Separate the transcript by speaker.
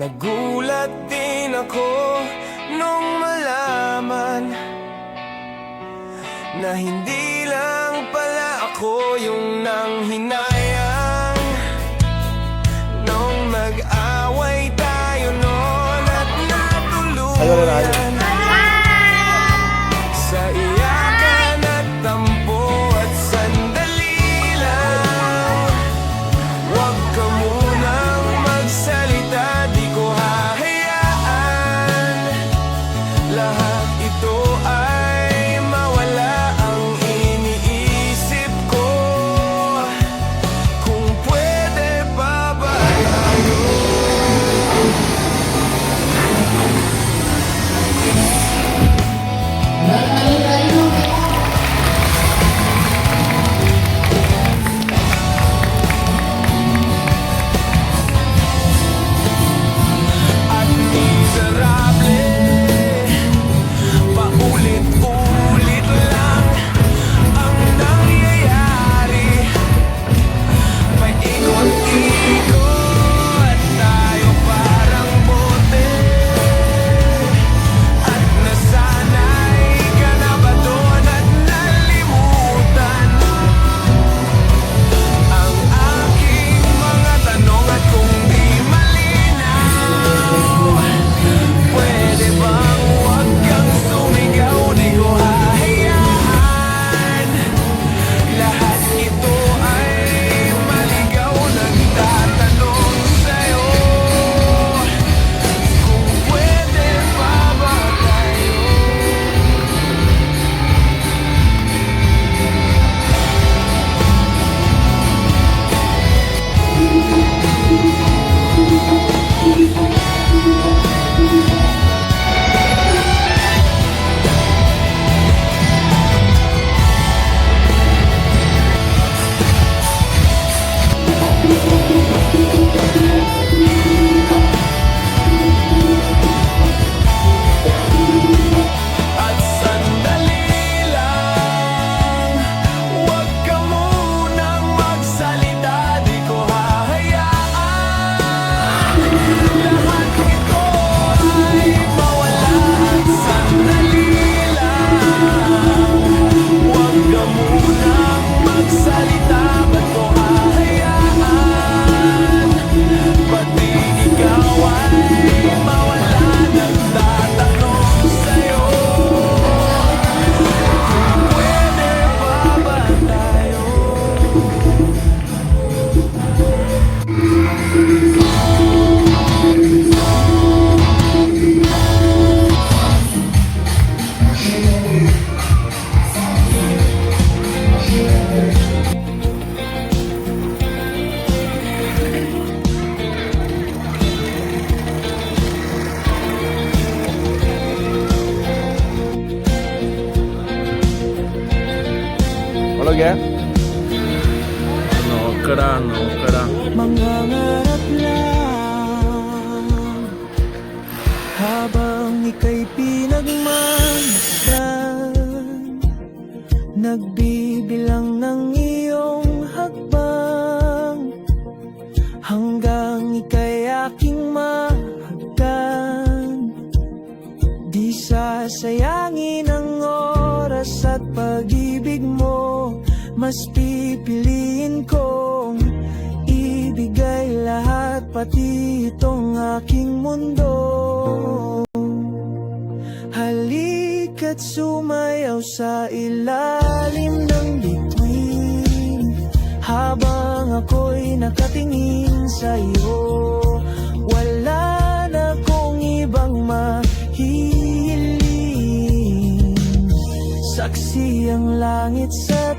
Speaker 1: Nagulat din ako nung malaman na hindi lang pala ako yung nanghinayang nung nag-away tayo noon at natuluyan sa iyakan at tampo at sandali lang. Huwag ka munang magsalita, di ko hahayaan lahat ito ay mawala. Ang iniisip ko, kung pwede pa ba tayo? At miserable, paulit-ulit lang ang nangyayari. Paikot-ikot tayo parang bote, at nasanay ka na ba doon at nalimutan ang aking mga tanong? At kung di malinaw, pwede bang huwag kang sumigaw? Di ko hahayaan lahat ito ay maligaw. Nagtatanong sa'yo kung pwede pa ba tayo? At sandali lang, huwag ka munang magsalita, di ko hahayaan lahat ito ay mawala. At sandali lang, huwag ka munang magsalita, ba't ko hahayaan pati ikaw ay mawala? Nagtatanong sa'yo, pwede pa ba tayo?
Speaker 2: ಒಳಗೆ ನೋಕಡ
Speaker 1: Mangangarap lang habang ika'y pinagmasdan, nagbibilang ng iyong hakbang hanggang ika'y aking mahagdan. Di sasayangin ang oras at pag-ibig mo, mas pipiliin kong ibigay lahat, pati itong aking mundo. Halika't sumayaw sa ilalim ng bituin habang ako'y nakatingin sa iyo. Wala na kong ibang mahihiling, saksi ang langit sa